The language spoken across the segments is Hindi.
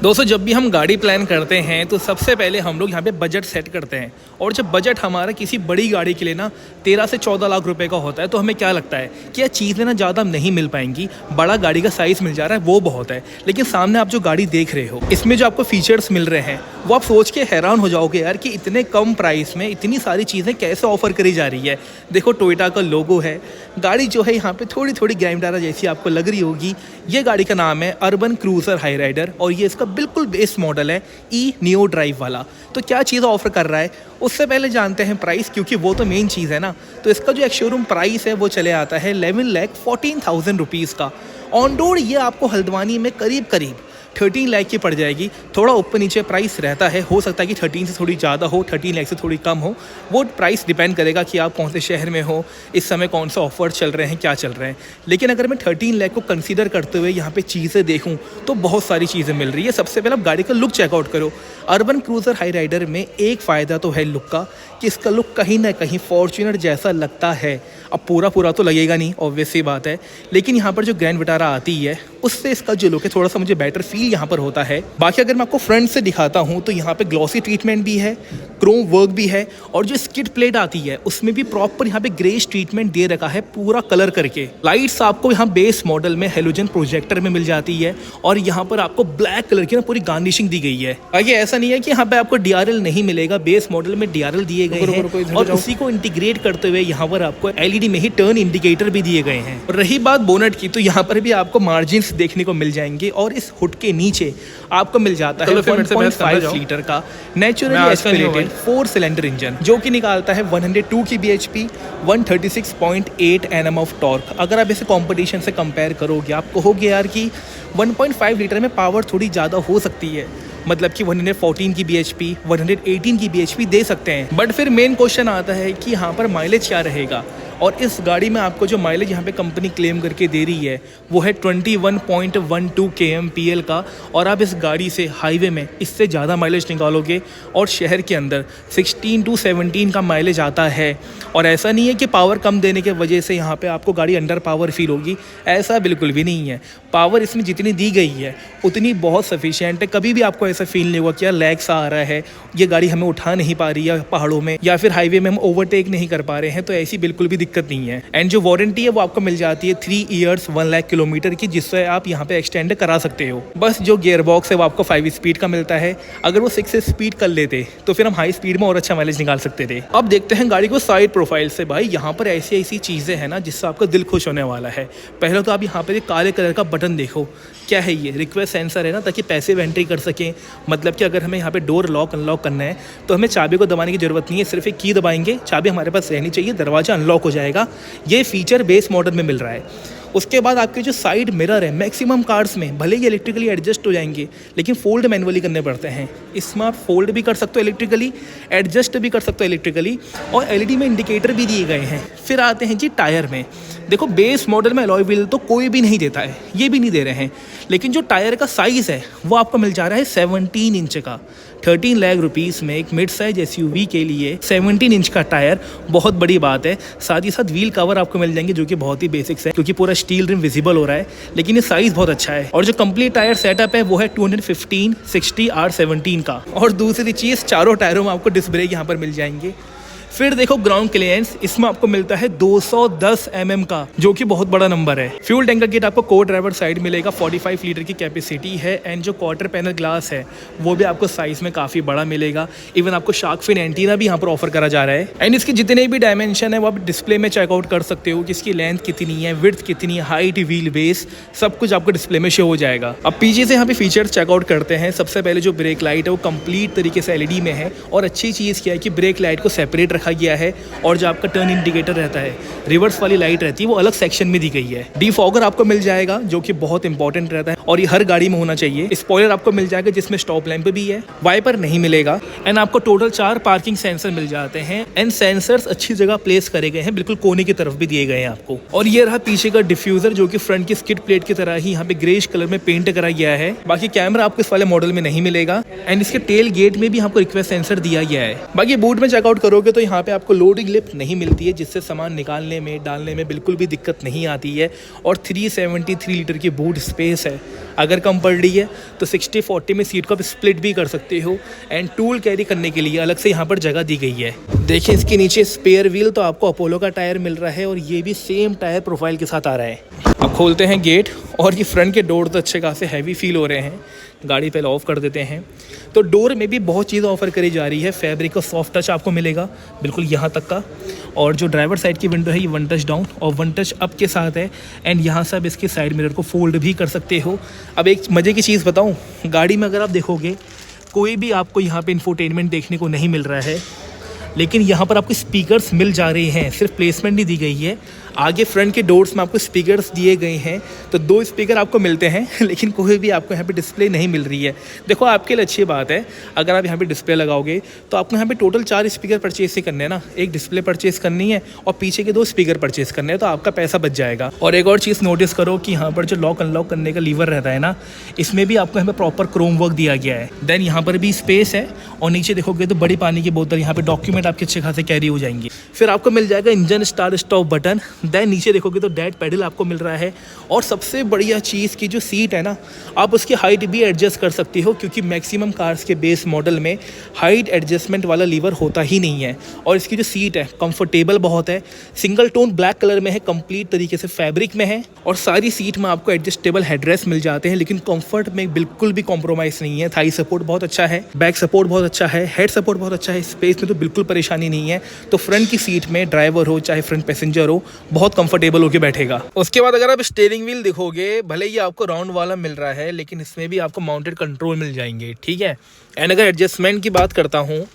दोस्तों जब भी हम गाड़ी प्लान करते हैं तो सबसे पहले हम लोग यहाँ पे बजट सेट करते हैं। और जब बजट हमारा किसी बड़ी गाड़ी के लिए ना 13 से 14 लाख रुपए का होता है तो हमें क्या लगता है कि यह चीज़ें ना ज़्यादा नहीं मिल पाएंगी, बड़ा गाड़ी का साइज़ मिल जा रहा है वो बहुत है। लेकिन सामने आप जो गाड़ी देख रहे हो इसमें जो आपको फीचर्स मिल रहे हैं वो आप सोच के हैरान हो जाओगे यार कि इतने कम प्राइस में इतनी सारी चीज़ें कैसे ऑफर करी जा रही है। देखो टोयोटा का लोगो है, गाड़ी जो है यहाँ पे थोड़ी थोड़ी ग्रैंड जैसी आपको लग रही होगी। ये गाड़ी का नाम है अर्बन क्रूजर हाई राइडर और ये इसका बिल्कुल बेस मॉडल है ई नियो ड्राइव वाला। तो क्या चीज़ ऑफर कर रहा है उससे पहले जानते हैं प्राइस, क्योंकि वो तो मेन चीज़ है ना। तो इसका जो एक शोरूम प्राइस है वो चले आता है 11,14,000 रुपीज़ का। ऑन रोड ये आपको हल्द्वानी में करीब 13 लाख की पड़ जाएगी। थोड़ा ऊपर नीचे प्राइस रहता है, हो सकता है कि 13 से थोड़ी ज़्यादा हो, 13 लाख से थोड़ी कम हो। वो प्राइस डिपेंड करेगा कि आप कौन से शहर में हो, इस समय कौन सा ऑफर चल रहे हैं, क्या चल रहे हैं। लेकिन अगर मैं 13 लाख को कंसीडर करते हुए यहाँ पे चीज़ें देखूँ तो बहुत सारी चीज़ें मिल रही है। सबसे पहले आप गाड़ी का लुक चेकआउट करो। अर्बन क्रूजर हाई राइडर में एक फ़ायदा तो है लुक का कि इसका लुक कहीं ना कहीं फॉर्च्यूनर जैसा लगता है। अब पूरा तो लगेगा नहीं, ऑब्वियस सी बात है, लेकिन यहाँ पर जो ग्रैंड विटारा आती है उससे इसका जो लुक है थोड़ा सा मुझे बेटर फील यहाँ पर होता है। बाकी अगर मैं आपको फ्रंट से दिखाता हूँ तो यहाँ पे ग्लॉसी ट्रीटमेंट भी है, क्रोम वर्क भी है और जो स्किड प्लेट आती है उसमें भी प्रॉपर यहाँ पे ग्रेस ट्रीटमेंट दे रखा है पूरा कलर करके। लाइट्स आपको यहाँ बेस मॉडल में हेलोजन प्रोजेक्टर में मिल जाती है और यहाँ पर आपको ब्लैक कलर की ना पूरी गार्निशिंग दी गई है। बाकी ऐसा नहीं है कि यहाँ पे आपको DRL नहीं मिलेगा, बेस मॉडल में DRL दिए गए हैं और उसी को इंटीग्रेट करते हुए यहाँ पर आपको LED में ही टर्न इंडिकेटर भी दिए गए हैं। और रही बात बोनट की तो यहाँ पर भी आपको मार्जिन देखने को मिल जाएंगे और इस हुड के नीचे आपको मिल जाता है 1.5 लीटर का नेचुरली एस्पिरेटेड 4 सिलेंडर इंजन जो कि निकालता है 102 की bhp, 136.8 Nm ऑफ टॉर्क। अगर आप इसे कंपटीशन से कंपेयर करोगे आप कहोगे यार कि 1.5 लीटर में पावर थोड़ी ज़्यादा हो सकती है, मतलब कि 114 की bhp, 118 की bhp दे सकते हैं। बट फिर मेन क्वेश्चन आता है कि यहाँ पर माइलेज क्या रहेगा। और इस गाड़ी में आपको जो माइलेज यहाँ पे कंपनी क्लेम करके दे रही है वो है 21.12 kmpl का। और आप इस गाड़ी से हाईवे में इससे ज़्यादा माइलेज निकालोगे और शहर के अंदर 16 to 17 का माइलेज आता है। और ऐसा नहीं है कि पावर कम देने के वजह से यहाँ पे आपको गाड़ी अंडर पावर फील होगी, ऐसा बिल्कुल भी नहीं है। पावर इसमें जितनी दी गई है उतनी बहुत सफिशिएंट है। कभी भी आपको ऐसा फील नहीं हुआ कि यार लैग सा आ रहा है, ये गाड़ी हमें उठा नहीं पा रही है पहाड़ों में या फिर हाईवे में हम ओवरटेक नहीं कर पा रहे हैं, तो ऐसी बिल्कुल भी दिक्कत नहीं है। एंड जो वारंटी है वो आपको मिल जाती है 3 ईयर्स 1 लाख किलोमीटर की, जिससे आप यहाँ पे एक्सटेंड करा सकते हो। बस जो गियर बॉक्स है वो आपको 5 स्पीड का मिलता है, अगर वो 6 स्पीड कर लेते तो फिर हम हाई स्पीड में और अच्छा माइलेज निकाल सकते थे। अब देखते हैं गाड़ी को साइड प्रोफाइल से। भाई यहाँ पर ऐसी चीज़ें हैं ना जिससे आपका दिल खुश होने वाला है। पहले तो आप यहाँ पर काले कलर का बटन देखो, क्या है ये रिक्वेस्ट सेंसर है ना, ताकि पैसिव एंट्री कर सकें। मतलब कि अगर हमें यहाँ पे डोर लॉक अनलॉक करना है तो हमें चाबी को दबाने की ज़रूरत नहीं है, सिर्फ एक की दबाएंगे, चाबी हमारे पास रहनी चाहिए, दरवाज़ा अनलॉक हो जाएगा। ये फीचर बेस मॉडल में मिल रहा है। उसके बाद आपके जो साइड मिरर है मैक्सिमम कार्स में भले ही इलेक्ट्रिकली एडजस्ट हो जाएंगे लेकिन फोल्ड मैनुअली करने पड़ते हैं। इसमें आप फोल्ड भी कर सकते हो इलेक्ट्रिकली, एडजस्ट भी कर सकते हो इलेक्ट्रिकली और LED में इंडिकेटर भी दिए गए हैं। फिर आते हैं जी टायर में। देखो बेस मॉडल में अलॉय व्हील तो कोई भी नहीं देता है, ये भी नहीं दे रहे हैं, लेकिन जो टायर का साइज़ है वो आपको मिल जा रहा है 17 इंच का। 13 लाख रुपीज़ में एक मिड साइज SUV के लिए 17 इंच का टायर बहुत बड़ी बात है। साथ ही साथ व्हील कवर आपको मिल जाएंगे जो कि बहुत ही बेसिक्स है, क्योंकि पूरा स्टील रिम विजिबल हो रहा है, लेकिन ये साइज़ बहुत अच्छा है। और जो कंप्लीट टायर सेटअप है वो है 215 60 R17 का। और दूसरी चीज़ चारों टायरों में आपको डिस्क ब्रेक यहाँ पर मिल जाएंगे। फिर देखो ग्राउंड क्लियरेंस, इसमें आपको मिलता है 210 mm का, जो कि बहुत बड़ा नंबर है। फ्यूल टैंकर किट आपको को ड्राइवर साइड मिलेगा, 45 लीटर की कैपेसिटी है। एंड जो क्वार्टर पैनल ग्लास है वो भी आपको साइज में काफ़ी बड़ा मिलेगा। इवन आपको शार्क फिन एंटीना भी यहाँ पर ऑफर करा जा रहा है। एंड इसके जितने भी डायमेंशन है वो आप डिस्प्ले में चेकआउट कर सकते हो कि इसकी लेंथ कितनी है, विड्थ कितनी है, हाइट, व्हील बेस, सब कुछ आपको डिस्प्ले में शो हो जाएगा। अब पीछे से यहाँ पे फीचर्स चेकआउट करते हैं। सबसे पहले जो ब्रेक लाइट है वो कंप्लीट तरीके से LED में है और अच्छी चीज़ क्या है कि ब्रेक लाइट को सेपरेट रखा गया है और जो आपका टर्न इंडिकेटर रहता है, रिवर्स वाली लाइट रहती है, वो अलग सेक्शन में दी गई है। डिफॉगर आपको मिल जाएगा जो कि बहुत इंपॉर्टेंट रहता है और ये हर गाड़ी में होना चाहिए। स्पॉइलर आपको मिल जाएगा जिसमें स्टॉप लैंप भी है, वाइपर नहीं मिलेगा। एंड आपको टोटल 4 पार्किंग सेंसर मिल जाते हैं एंड सेंसर्स अच्छी जगह प्लेस करे गए हैं, बिल्कुल कोने की तरफ भी दिए गए हैं आपको। और ये रहा पीछे का डिफ्यूजर जो कि फ्रंट की स्किड प्लेट की तरह ही यहाँ पे ग्रेश कलर में पेंट करा गया है। बाकी कैमरा आपको इस वाले मॉडल में नहीं मिलेगा एंड इसके टेल गेट में भी आपको रिक्वेस्ट सेंसर दिया गया है। बाकी बूट में चेकआउट करोगे तो यहाँ पे आपको लोडिंग लिफ्ट नहीं मिलती है, जिससे सामान निकालने में डालने में बिल्कुल भी दिक्कत नहीं आती है। और 373 लीटर की बूट स्पेस है। अगर कम पड़ रही है तो 60-40 में सीट को आप स्प्लिट भी कर सकते हो। एंड टूल कैरी करने के लिए अलग से यहाँ पर जगह दी गई है। देखिए इसके नीचे स्पेयर व्हील तो आपको अपोलो का टायर मिल रहा है और ये भी सेम टायर प्रोफाइल के साथ आ रहा है। अब खोलते हैं गेट और ये फ्रंट के डोर तो अच्छे खासे हैवी फील हो रहे हैं। गाड़ी पहले ऑफ कर देते हैं। तो डोर में भी बहुत चीज़ें ऑफर करी जा रही है। फैब्रिक का सॉफ्ट टच आपको मिलेगा बिल्कुल यहाँ तक का। और जो ड्राइवर साइड की विंडो है ये 1 टच डाउन और 1 टच अप के साथ है। एंड यहाँ से आप इसके साइड मिरर को फोल्ड भी कर सकते हो। अब एक मज़े की चीज़ बताऊँ, गाड़ी में अगर आप देखोगे कोई भी आपको यहाँ पे इंफोटेनमेंट देखने को नहीं मिल रहा है, लेकिन यहाँ पर आपको स्पीकर्स मिल जा रहे हैं। सिर्फ प्लेसमेंट नहीं दी गई है, आगे फ्रंट के डोर्स में आपको स्पीकर्स दिए गए हैं। तो 2 स्पीकर आपको मिलते हैं, लेकिन कोई भी आपको यहाँ पे डिस्प्ले नहीं मिल रही है। देखो आपके लिए अच्छी बात है, अगर आप यहाँ पे डिस्प्ले लगाओगे तो आपको यहाँ पे टोटल 4 स्पीकर परचेज ही करने हैं ना। एक डिस्प्ले परचेज करनी है और पीछे के 2 स्पीकर परचेज करने हैं, तो आपका पैसा बच जाएगा। और एक और चीज़ नोटिस करो कि यहाँ पर जो लॉक अनलॉक करने का लीवर रहता है ना, इसमें भी आपको यहाँ पे प्रॉपर क्रोम वर्क दिया गया है। देन यहाँ पर भी स्पेस है और नीचे देखोगे तो बड़ी पानी की बोतल, यहाँ पे डॉक्यूमेंट आपके अच्छे खासे कैरी हो जाएंगे। फिर आपको मिल जाएगा engine start stop button. Then नीचे देखोगे तो डेड पेडल आपको मिल रहा है। और सबसे बढ़िया चीज़ की जो सीट है ना, आप उसकी हाइट भी एडजस्ट कर सकती हो, क्योंकि मैक्सिमम कार्स के बेस मॉडल में हाइट एडजस्टमेंट वाला लीवर होता ही नहीं है। और इसकी जो सीट है कंफर्टेबल बहुत है। सिंगल टोन ब्लैक कलर में है, कंप्लीट तरीके से फैब्रिक में है। और सारी सीट में आपको एडजस्टेबल हेडरेस्ट मिल जाते हैं, लेकिन कंफर्ट में बिल्कुल भी कॉम्प्रोमाइज़ नहीं है। थाई सपोर्ट बहुत अच्छा है, बैक सपोर्ट बहुत अच्छा है, हेड सपोर्ट बहुत अच्छा है। स्पेस में तो बिल्कुल परेशानी नहीं है। तो फ्रंट की सीट में ड्राइवर हो चाहे फ्रंट पैसेंजर हो, बहुत कंफर्टेबल होकर बैठेगा। उसके बाद अगर आप स्टीयरिंग व्हील देखोगे, भले ही आपको राउंड वाला मिल रहा है, लेकिन इसमें भी आपको माउंटेड कंट्रोल मिल जाएंगे, ठीक है। एंड अगर एडजस्टमेंट की बात करता हूँ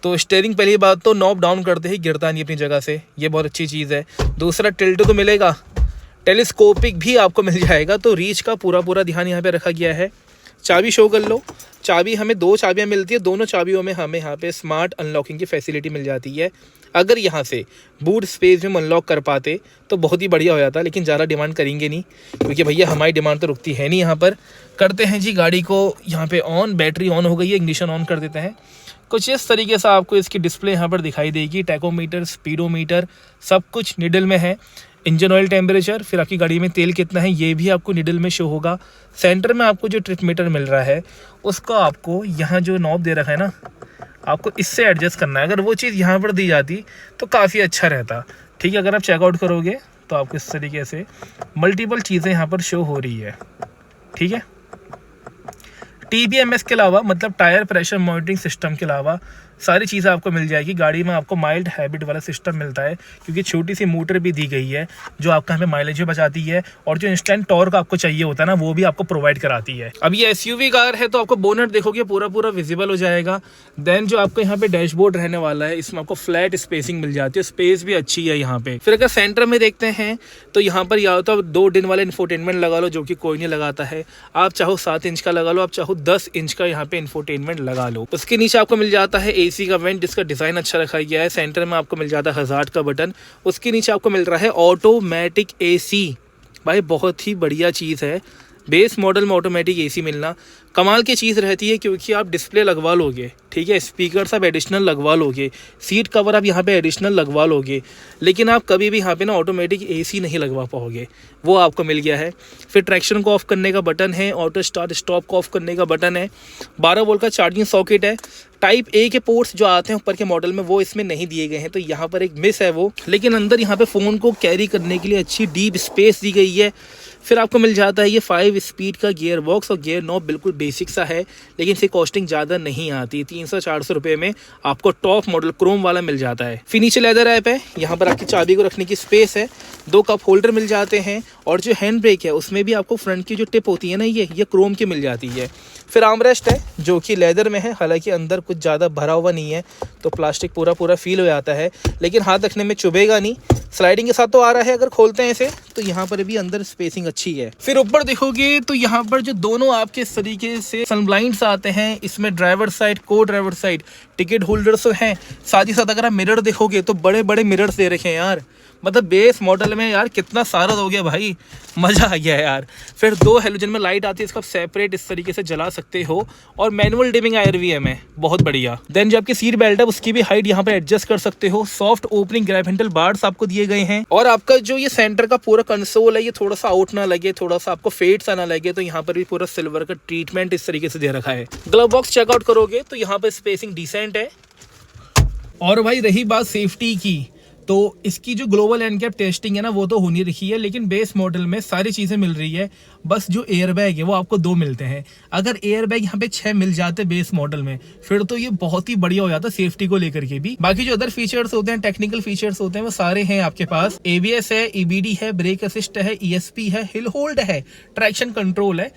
तो स्टीयरिंग पहली बात तो नॉब डाउन करते ही गिरता नहीं अपनी जगह से, ये बहुत अच्छी चीज़ है। दूसरा टिल्ट तो मिलेगा, टेलीस्कोपिक भी आपको मिल जाएगा। तो रीच का पूरा ध्यान यहाँ पे रखा गया है। चाबी शो कर लो। चाबी हमें 2 चाबियाँ मिलती है, दोनों चाबियों में हमें यहाँ पे स्मार्ट अनलॉकिंग की फैसिलिटी मिल जाती है। अगर यहाँ से बूट स्पेस में अनलॉक कर पाते तो बहुत ही बढ़िया हो जाता, लेकिन ज़्यादा डिमांड करेंगे नहीं, क्योंकि भैया हमारी डिमांड तो रुकती है नहीं। यहाँ पर करते हैं जी गाड़ी को यहाँ पे ऑन। बैटरी ऑन हो गई है, इग्निशन ऑन कर देते हैं। कुछ इस तरीके से आपको इसकी डिस्प्ले यहाँ पर दिखाई देगी। टैकोमीटर, स्पीडोमीटर सब कुछ निडल में है। इंजन ऑयल टेम्परेचर, फिर आपकी गाड़ी में तेल कितना है ये भी आपको निडल में शो होगा। सेंटर में आपको जो ट्रिप मीटर मिल रहा है उसका आपको यहाँ जो नॉब दे रखा है ना, आपको इससे एडजस्ट करना है। अगर वो चीज़ यहाँ पर दी जाती तो काफ़ी अच्छा रहता, ठीक है। अगर आप चेकआउट करोगे तो आपको इस तरीके से मल्टीपल चीज़ें यहाँ पर शो हो रही है, ठीक है। TPMS के अलावा, मतलब टायर प्रेशर मॉनिटरिंग सिस्टम के अलावा सारी चीज़ें आपको मिल जाएगी। गाड़ी में आपको माइल्ड हैबिट वाला सिस्टम मिलता है, क्योंकि छोटी सी मोटर भी दी गई है जो आपका हमें माइलेज भी बचाती है। और जो इंस्टेंट टॉर्क आपको चाहिए होता है ना, वो भी आपको प्रोवाइड कराती है। अब ये SUV कार है तो आपको बोनट देखोगे पूरा विजिबल हो जाएगा। देन जो आपको यहाँ पे डैशबोर्ड रहने वाला है, इसमें आपको फ्लैट स्पेसिंग मिल जाती है, स्पेस भी अच्छी है यहाँ पे। फिर अगर सेंटर में देखते हैं तो यहाँ पर या तो 2 दिन वाला इंफोटेनमेंट लगा लो, जो कि कोई नहीं लगाता है। आप चाहो 7 इंच का लगा लो, आप चाहो 10 इंच का यहाँ पे इंफोटेनमेंट लगा लो। उसके नीचे आपको मिल जाता है AC का वेंट, जिसका डिज़ाइन अच्छा रखा गया है। सेंटर में आपको मिल जाता है हज़ार्ड का बटन। उसके नीचे आपको मिल रहा है ऑटोमेटिक AC। भाई बहुत ही बढ़िया चीज़ है, बेस मॉडल में ऑटोमेटिक AC मिलना कमाल की चीज़ रहती है, क्योंकि आप डिस्प्ले लगवा लोगे, ठीक है, स्पीकर आप एडिशनल लगवा लोगे, सीट कवर आप यहाँ पे एडिशनल लगवा लोगे, लेकिन आप कभी भी यहाँ पे ना ऑटोमेटिक AC नहीं लगवा पाओगे। वो आपको मिल गया है। फिर ट्रैक्शन को ऑफ करने का बटन है, ऑटो स्टार्ट स्टॉप को ऑफ करने का बटन है। 12 वोल्ट का चार्जिंग सॉकेट है। टाइप A के पोर्ट्स जो आते हैं ऊपर के मॉडल में वो इसमें नहीं दिए गए हैं, तो यहाँ पर एक मिस है वो। लेकिन अंदर यहाँ पे फ़ोन को कैरी करने के लिए अच्छी डीप स्पेस दी गई है। फिर आपको मिल जाता है ये 5 स्पीड का गियर बॉक्स, और गियर नॉब बिल्कुल बेसिक सा है, लेकिन इसकी कॉस्टिंग ज़्यादा नहीं आती। 300-400 रुपये में आपको टॉप मॉडल क्रोम वाला मिल जाता है। फिर नीचे लेदर रैप है, यहाँ पर आपकी चाबी को रखने की स्पेस है। 2 कप होल्डर मिल जाते हैं। और जो हैंड ब्रेक है उसमें भी आपको फ्रंट की जो टिप होती है ना, ये क्रोम की मिल जाती है। फिर आर्मरेस्ट है जो कि लेदर में है, हालांकि अंदर कुछ ज़्यादा भरा हुआ नहीं है, तो प्लास्टिक पूरा फील हो जाता है, लेकिन हाथ रखने में चुभेगा नहीं। स्लाइडिंग के साथ तो आ रहा है। अगर खोलते हैं इसे तो यहाँ पर भी अंदर स्पेसिंग अच्छी है। फिर ऊपर देखोगे तो यहाँ पर जो दोनों आपके इस तरीके से सनब्लाइंड्स आते हैं, इसमें ड्राइवर साइड, को ड्राइवर साइड, टिकट होल्डर्स हैं। साथ ही साथ अगर आप मिरर देखोगे तो बड़े बड़े मिरर्स दे रखे हैं यार, मतलब बेस मॉडल में यार कितना सारा हो गया भाई, मज़ा आ गया है यार। फिर 2 हेलोजन में लाइट आती है, इसका सेपरेट इस तरीके से जला सकते हो, और मैनुअल डिमिंग IRVM है, बहुत बढ़िया। देन जो आपकी सीट बेल्ट है उसकी भी हाइट यहाँ पर एडजस्ट कर सकते हो। Soft opening grab handle bars आपको दिए गए हैं, और आपका जो ये सेंटर का पूरा कंसोल है ये थोड़ा सा आउट ना लगे, थोड़ा सा आपको फेड सा ना लगे, तो यहाँ पर भी पूरा सिल्वर का ट्रीटमेंट इस तरीके से दे रखा है। ग्लव बॉक्स चेकआउट करोगे तो यहाँ पर स्पेसिंग डिसेंट है। और भाई रही बात सेफ्टी की, तो इसकी जो ग्लोबल एनकैप टेस्टिंग है ना वो तो होनी रखी है, लेकिन बेस मॉडल में सारी चीज़ें मिल रही है। बस जो एयरबैग है वो आपको 2 मिलते हैं। अगर एयरबैग यहाँ पे 6 मिल जाते बेस मॉडल में, फिर तो ये बहुत ही बढ़िया हो जाता सेफ्टी को लेकर के भी। बाकी जो अदर फीचर्स होते हैं, टेक्निकल फीचर्स होते हैं, वो सारे हैं आपके पास। ABS है, EBD है, ब्रेक असिस्ट है, ESP है, हिल होल्ड है, ट्रैक्शन कंट्रोल है।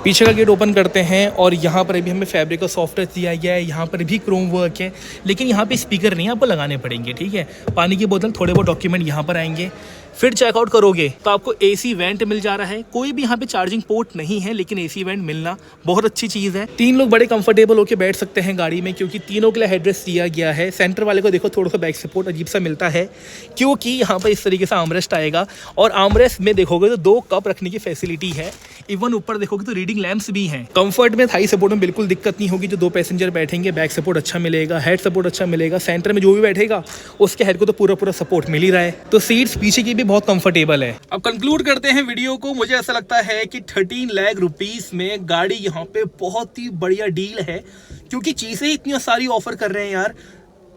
पीछे का गेट ओपन करते हैं और यहाँ पर भी हमें फैब्रिक का सॉफ्ट टच दिया गया है। यहाँ पर भी क्रोम वर्क है, लेकिन यहाँ पे स्पीकर नहीं आपको लगाने पड़ेंगे, ठीक है। पानी की बोतल, थोड़े बहुत डॉक्यूमेंट यहाँ पर आएंगे। फिर चेकआउट करोगे तो आपको AC वेंट मिल जा रहा है। कोई भी यहाँ पे चार्जिंग पोर्ट नहीं है, लेकिन AC वेंट मिलना बहुत अच्छी चीज़ है। 3 लोग बड़े कंफर्टेबल होकर बैठ सकते हैं गाड़ी में, क्योंकि तीनों के लिए हेडरेस्ट दिया गया है। सेंटर वाले को देखो थोड़ा सा बैक सपोर्ट अजीब सा मिलता है, क्योंकि यहाँ पर इस तरीके से आर्मरेस्ट आएगा, और आर्मरेस्ट में देखोगे तो 2 कप रखने की फैसिलिटी है। इवन ऊपर देखोगे तो रीडिंग लैंप्स भी हैं। कंफर्ट में, थाई सपोर्ट में बिल्कुल दिक्कत नहीं होगी। जो 2 पैसेंजर बैठेंगे, बैक सपोर्ट अच्छा मिलेगा, हेड सपोर्ट अच्छा मिलेगा। सेंटर में जो भी बैठेगा उसके हेड को तो पूरा सपोर्ट मिल ही रहा है। तो सीट्स पीछे की भी बहुत कंफर्टेबल है। अब कंक्लूड करते हैं वीडियो को। मुझे ऐसा लगता है कि 13 लाख रुपीस में गाड़ी यहाँ पे बहुत ही बढ़िया डील है, क्योंकि चीजें इतनी सारी ऑफर कर रहे हैं यार।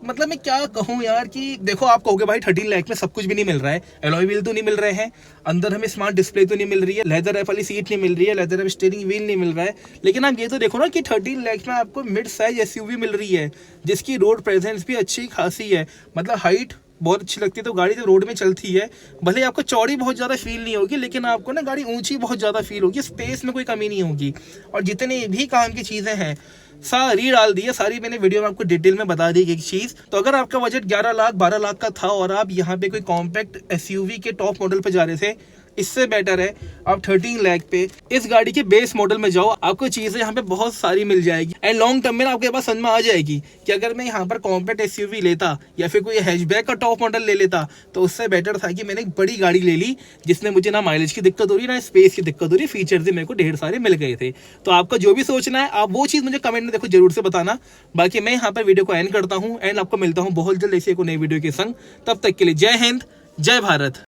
मतलब मैं क्या कहूँ यार, कि देखो आप कहोगे भाई 13 लाख में सब कुछ भी नहीं मिल रहा है। एलॉय व्हील तो नहीं मिल रहे हैं, अंदर हमें स्मार्ट डिस्प्ले तो नहीं मिल रही है, लेदर रैप वाली सीट नहीं मिल रही है, लेदर रैप स्टीयरिंग व्हील नहीं मिल रहा है, लेकिन आप ये तो देखो ना कि 13 लाख में आपको मिड साइज SUV मिल रही है, जिसकी रोड प्रेजेंस भी अच्छी खासी है। मतलब हाइट बहुत अच्छी लगती है, तो गाड़ी जब रोड में चलती है, भले आपको चौड़ी बहुत ज़्यादा फील नहीं होगी, लेकिन आपको ना गाड़ी ऊंची बहुत ज़्यादा फील होगी, स्पेस में कोई कमी नहीं होगी। और जितनी भी काम की चीज़ें हैं सारी डाल दी है, सारी मैंने वीडियो में आपको डिटेल में बता दी एक चीज़। तो अगर आपका बजट 11 लाख 12 लाख का था और आप यहाँ पे कोई कॉम्पैक्ट SUV के टॉप मॉडल पे जा रहे थे, इससे बेटर है आप 13 लाख पे इस गाड़ी के बेस मॉडल में जाओ। आपको चीज़ें यहाँ पे बहुत सारी मिल जाएगी, एंड लॉन्ग टर्म में आपके पास समझ में आ जाएगी कि अगर मैं यहाँ पर कॉम्पैक्ट SUV लेता या फिर कोई हैचबैक का टॉप मॉडल ले लेता, तो उससे बेटर था कि मैंने एक बड़ी गाड़ी ले ली, जिसमें मुझे ना माइलेज की दिक्कत हो रही, ना स्पेस की दिक्कत हो रही, फीचर्स भी मेरे को ढेर सारे मिल गए थे। तो आपका जो भी सोचना है आप वो चीज़ मुझे कमेंट में देखो जरूर से बताना। बाकी मैं यहाँ पर वीडियो को एंड करता हूँ, एंड आपको मिलता हूँ बहुत जल्द ऐसी एक नई वीडियो के संग। तब तक के लिए जय हिंद, जय भारत।